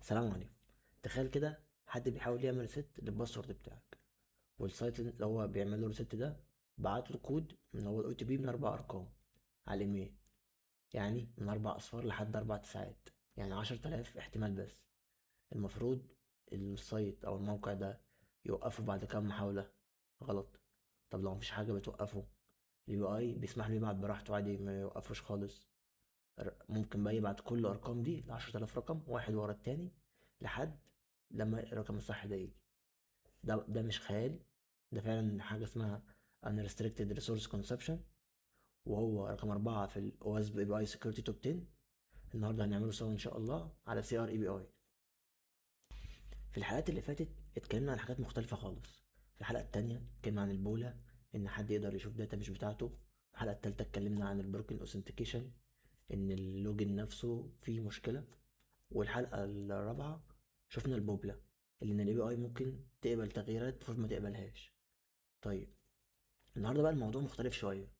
سلام عليكم. تخيل كده حد بيحاول يعمل ريست للباسورد بتاعك، والسايت اللي هو بيعمل له ريست ده بعت له كود من هو الاو تي بي من 4 ارقام على الايميل، يعني من 4 اصفار لحد 4 تسعات، يعني 10,000 احتمال. بس المفروض السايت او الموقع ده يوقفه بعد كام محاولة غلط. طب لو مفيش حاجة بتوقفه، اليو اي بيسمح له يبعت براحته عادي، ما يوقفوش خالص. ممكن بقى يبعت كل الارقام دي ل10,000 رقم واحد ورا التاني لحد لما الرقم الصح ده يجي. ده مش خيال، ده فعلا حاجة اسمها unrestricted resource consumption، وهو رقم 4 في ال OWASP API Security Top 10. النهاردة هنعمله سوا إن شاء الله على CRAPI. في الحلقات اللي فاتت اتكلمنا عن حاجات مختلفة خالص. في الحلقة التانية اتكلمنا عن البولة، إن حد يقدر يشوف داتا مش بتاعته. الحلقة التالتة اتكلمنا عن البروكن اوثنتيكيشن، إن اللوجن نفسه فيه مشكلة. والحلقة الرابعة شفنا البوبلة، اللي إن ال API ممكن تقبل تغييرات المفروض ما تقبلهاش. طيب، النهارده بقى الموضوع مختلف شوية.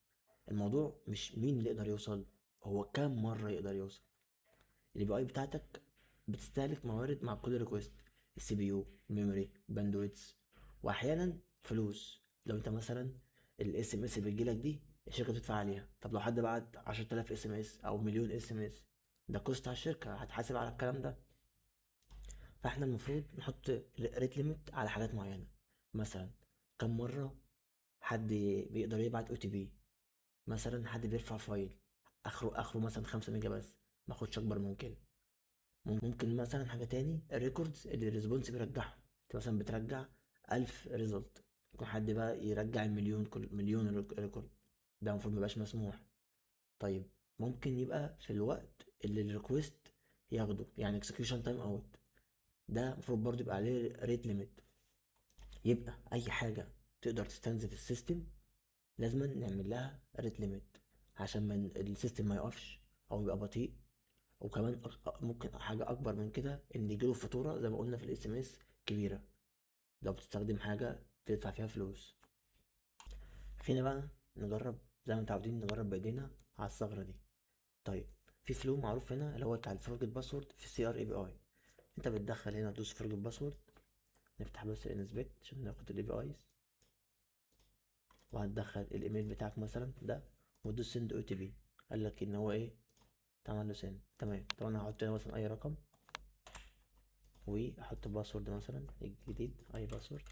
الموضوع مش مين اللي يقدر يوصل، هو كام مرة يقدر يوصل. الاي بي اي بتاعتك بتستهلك موارد مع كل ريكوست: السي بي يو، الميموري، باندويتس، واحيانا فلوس. لو انت مثلا الاس ام اس اللي بتجيلك دي الشركة بتدفع عليها، طب لو حد بعت 10,000 اس ام اس او مليون اس ام اس، ده كوست على الشركة، هتحاسب على الكلام ده. فاحنا المفروض نحط ريت ليميت على حاجات معينة. مثلا كم مرة حد بيقدر يبعت او تي بي، مثلا حد بيرفع فايل اخره مثلا 5 ميجا بس، ما اخدش اكبر من كده. ممكن مثلا حاجه تاني، الريكوردز اللي الريسبونس بيرجعها، انت مثلا بترجع 1000 ريزلت، يكون حد بقى يرجع المليون، كل مليون ريكورد، ده المفروض ميبقاش مسموح. طيب، ممكن يبقى في الوقت اللي الريكوست ياخده، يعني اكسكيوشن تايم اوت، ده المفروض برضه يبقى عليه ريت ليميت. يبقى اي حاجه تقدر تستنزف السيستم لازم نعمل لها ريت ليميت، عشان من السيستم ما يقفش او يبقى بطيء. وكمان ممكن حاجة اكبر من كده، ان يجيله فاتورة زي ما قلنا في الاس ام اس كبيرة لو بتستخدم حاجة تدفع فيها فلوس. خلينا بقى نجرب زي ما متعودين، نجرب بايدينا على الثغرة دي. طيب، في فلو معروف هنا اللي هو بتاع الفورجت باسورد في سي ار اي بي اي. انت بتدخل هنا، تدوس فورجت باسورد، نفتح بس الانسبكت عشان ناخد الاي بي ايز، وهتدخل الايميل بتاعك مثلا ده، وتدوس سند او تي بي. قال لك ان هو ايه، تعمل له سند. تمام، طبعا انا هحط هنا مثلا اي رقم، واحط باسورد مثلا الجديد، اي باسورد.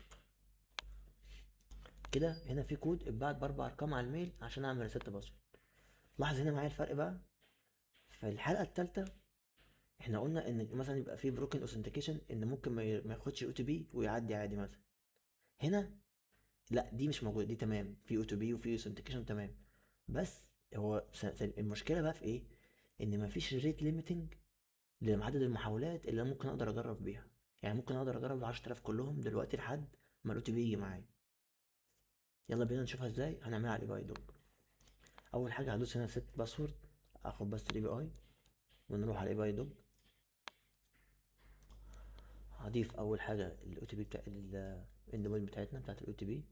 كده هنا في كود اتبعت ب4 ارقام على الميل عشان اعمل ريست باسورد. لاحظ هنا معايا الفرق بقى. في الحلقه الثالثه احنا قلنا ان مثلا يبقى في بروكن اوثنتيكيشن، ان ممكن ما ياخدش او تي بي ويعدي عادي مثلا. هنا لا، دي مش موجوده، دي تمام، في او تي بي وفي اوثنتيكيشن تمام. بس هو المشكله بقى في ايه، ان مفيش ريت ليميتنج لعدد المحاولات اللي انا ممكن اقدر اجرب بيها. يعني ممكن اقدر اجرب ال10,000 كلهم دلوقتي لحد ما الاو تي بي يجي معايا. يلا بينا نشوفها ازاي. هنعملها على الاي بي اي. اول حاجه هدوس هنا ست باسورد، اخد بس الاي بي اي، ونروح على الاي بي اي دوج. هضيف اول حاجه الاو تي بي بتاع الاندومين بتاعتنا بتاعت الاو تي بي،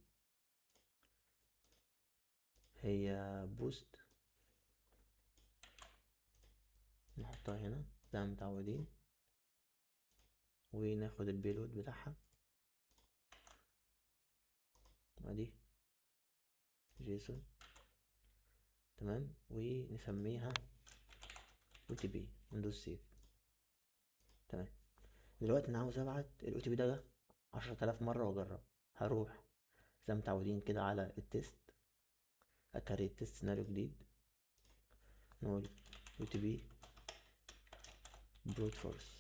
هي بوست. نحطها هنا زي ما متعودين، وناخد البيلود بتاعها، ادي جيسون. تمام، ونسميها او تي بي، وندوس سيف. تمام، دلوقتي انا عاوز ابعت الاو تي بي ده 10,000 مره واجرب. هروح زي ما متعودين كده على التيست، اكريت تيست سيناريو جديد، نقول او تي بي بروت فورس،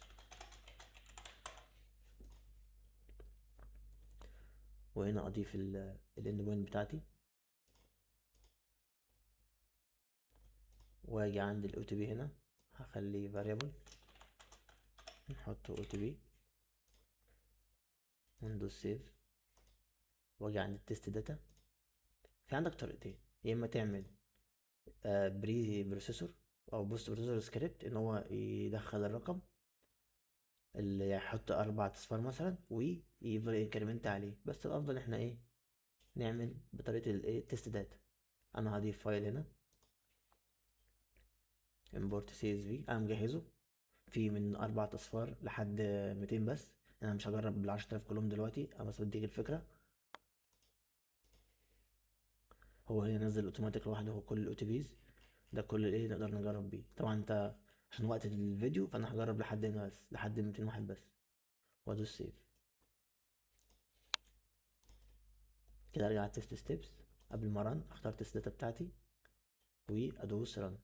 وهنا اضيف الاند بوينت بتاعتي، واجي عند الاو تي بي هنا هخليه variable، نحط او تي بي، وندوس سيف، واجي عند التست داتا. في عندك طريقتين، يا اما تعمل بري بروسيسور او بوست بروسيسور سكريبت ان هو يدخل الرقم اللي يحط 4 اصفار مثلا ويفضل انكريمنت عليه، بس الافضل احنا ايه، نعمل بطريقه الايه التست داتا. انا هضيف فايل هنا import csv انا مجهزه، في من 4 اصفار لحد 200 بس. انا مش هجرب ال10,000 كلهم دلوقتي، انا بس بديك الفكره. هو هنا نزل اوتوماتيك لوحده، هو كل الاو تي بيز ده كل الايه نقدر نجرب بيه. طبعا انت عشان وقت الفيديو فانا هجرب لحد هنا بس، لحد 200 واحد بس، وادوس سيف. كده ارجع تيست ستيبس، قبل ما رن اختار تيست داتا بتاعتي وادوس رن.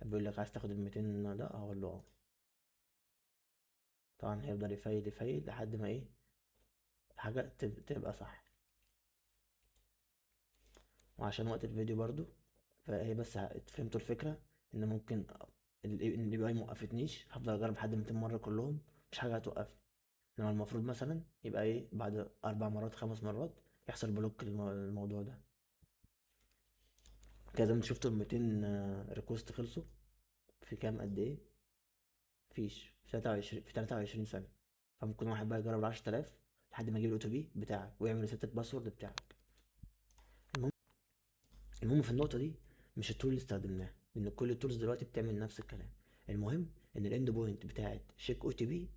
بيقول لك عايز تاخد ال 200 ده، هقول له اه. طبعا هيفضل يفيل يفيل لحد ما ايه حاجة تبقى صح. وعشان وقت الفيديو برضو، فهي بس فهمتوا الفكرة، ان ممكن ان الاي بي اي موقفتنيش، هفضل اجرب لحد 200 مرة كلهم، مش حاجة هتوقفني. انما المفروض مثلا يبقى ايه بعد 4 مرات 5 مرات يحصل بلوك الموضوع ده. كده زي ما انتوا شفتوا ال 200 ريكوست خلصوا في كام قد ايه؟ مفيش، في 23 ثانية. فممكن واحد بقى يجرب 10,000 لحد ما يجيب الاو تي بي بتاعك ويعمل ريست الباسورد بتاعك. المهم المهم في النقطة دي مش التول اللي استخدمناها، لأن كل التولز دلوقتي بتعمل نفس الكلام. المهم إن الإند بوينت بتاعت شيك أو تي بي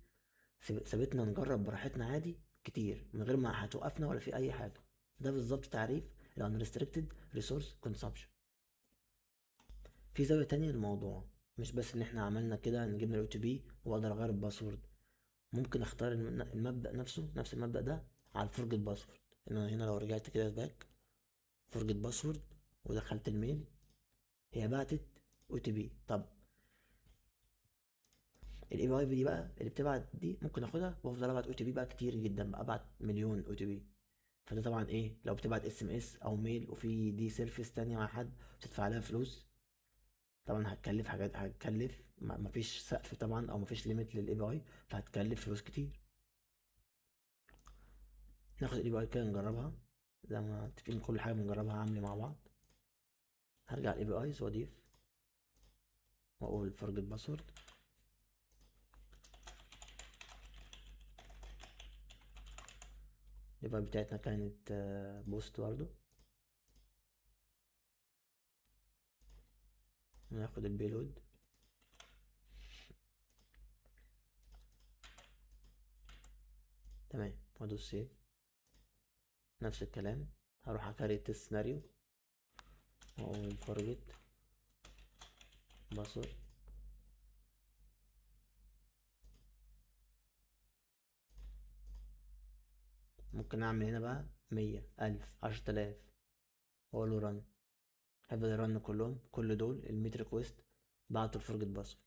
سابتنا نجرب براحتنا عادي كتير من غير ما هتوقفنا ولا في أي حاجة. ده بالظبط تعريف ال unrestricted resource consumption. في زاوية تانية للموضوع، مش بس إن إحنا عملنا كده نجيبنا الأو تي بي وأقدر أغير الباسورد، ممكن أختار المبدأ نفسه، نفس المبدأ ده على الفورجيت باسورد. إن أنا هنا لو رجعت كده باك فورجيت باسورد ودخلت الميل، هي بعتت او تي بي. طب الاي بي اي دي بقى اللي بتبعت دي ممكن اخدها وافضل ابعت او تي بي بقى كتير جدا، بقى ابعت مليون او تي بي. فده طبعا ايه لو بتبعت اس ام اس او ميل وفي دي سيرفيس تانية مع حد بتدفع عليها فلوس، طبعا هتكلف حاجات، هتكلف مفيش سقف طبعا او مفيش ليميت للاي بي اي، فهتكلف فلوس كتير. ناخد الاي بي اي كده نجربها، زي ما متفقين كل حاجه بنجربها عامله مع بعض. هرجع الاي بي ايز واضيف واقول فورجيت باسورد. الاي بي اي بتاعتنا كانت بوست برضو. ناخد البيلود، تمام، وادوس سيف. نفس الكلام، هروح اكريت السيناريو واقول فورجيت باسورد. ممكن اعمل هنا بقى 100 1000 10,000 واقول له رن. هيفضل يرن كلهم، كل دول ال100 ريكوست بعتوا الفورجيت باسورد.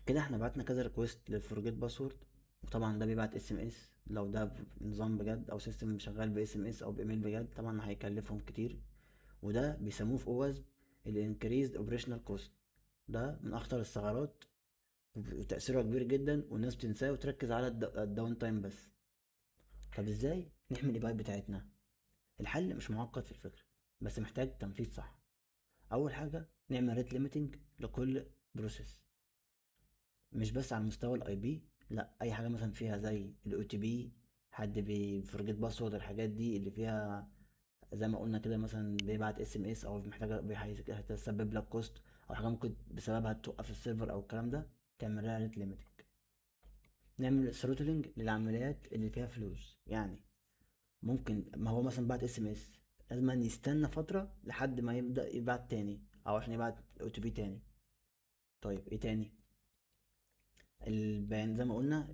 كده احنا بعتنا كذا ريكوست للفورجيت باسورد. وطبعا ده بيبعت اس ام اس، لو ده نظام بجد او سيستم شغال باس ام اس او بايميل بجد طبعا هيكلفهم كتير. وده بيسموه في اوز الانكريزد اوبريشنال كوست. ده من اخطر الثغرات وتأثيره كبير جدا، والناس بتنساه وتركز على الداون تايم بس. طب ازاي نحمي الاي بي اي بتاعتنا؟ الحل مش معقد في الفكرة، بس محتاج تنفيذ صح. اول حاجة نعمل ريت ليميتنج لكل بروسيس، مش بس على مستوى الاي بي، لا اي حاجة مثلا فيها زي الاو تي بي، حد بيفرجيت باسورد، الحاجات دي اللي فيها زي ما قلنا كده مثلا بيبعت اس ام اس او محتاجة هتسبب لك كوست، او حاجة ممكن بسببها توقف السيرفر او الكلام ده، تعمل لها ريت ليميتنج. نعمل ثروتلينج للعمليات اللي فيها فلوس، يعني ممكن ما هو مثلا بعت اس ام اس لازم أن يستنى فترة لحد ما يبدأ يبعت تاني او عشان يبعت او تي بي تاني. طيب ايه تاني؟ البيان زي ما قلنا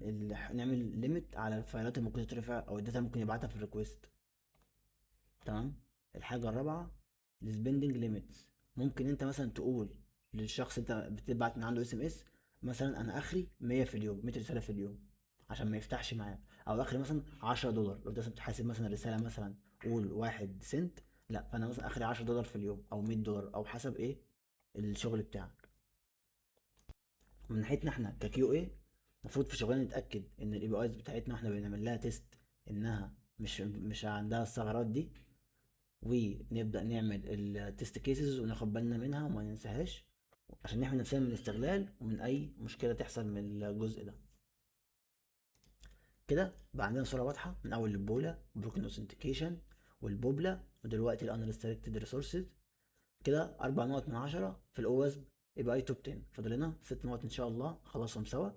نعمل ليميت على الفايلات اللي ممكن تترفع او الداتا ممكن يبعتها في الريكوست. تمام. الحاجة الرابعة السبندنج ليميتس، ممكن انت مثلا تقول للشخص انت بتبعت من عنده اس ام اس مثلا انا اخري 100 في اليوم، 100 رسالة في اليوم، عشان ما يفتحش معاك. او اخري مثلا $10، لو انت بتحاسب مثلا الرسالة مثلا قول 1 سنت، لا فانا مثلا اخري $10 في اليوم او $100 او حسب ايه الشغل بتاعك. من ناحيتنا احنا ككيو اي المفروض في شغلنا نتاكد ان الاي بي ايز بتاعتنا واحنا بنعمل لها تيست انها مش عندها الثغرات دي، ونبدأ نعمل التست كيسز وناخد بالنا منها وما ننساهاش، عشان نحمي نفسنا من الاستغلال ومن أي مشكلة تحصل من الجزء ده. كده بقى عندنا صورة واضحة من أول البولا بروكن اوثنتيكيشن والبوبلا ودلوقتي الانريستريكتد ريسورسز. كده 4 نقط من 10 في الأوزم، يبقى اي توب 10. فاضل لنا 6 نقط ان شاء الله خلصهم سوا.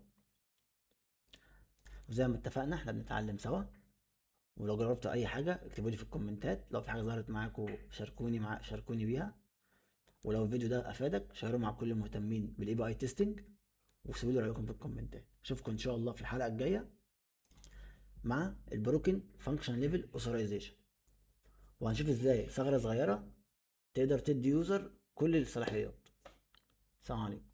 وزي ما اتفقنا احنا بنتعلم سوا. ولو جربتوا اي حاجة اكتبوا لي في الكومنتات، لو في حاجة ظهرت معاكم شاركوني بيها. ولو الفيديو ده افادك شيروه مع كل المهتمين بالاي بي اي تيستنج، وسيبوا لي رايكم في الكومنتات. اشوفكم ان شاء الله في الحلقة الجاية مع البروكن فانكشن ليفل اوثرايزيشن، وهنشوف ازاي ثغرة صغيرة تقدر تدي يوزر كل الصلاحيات. سلام عليكم.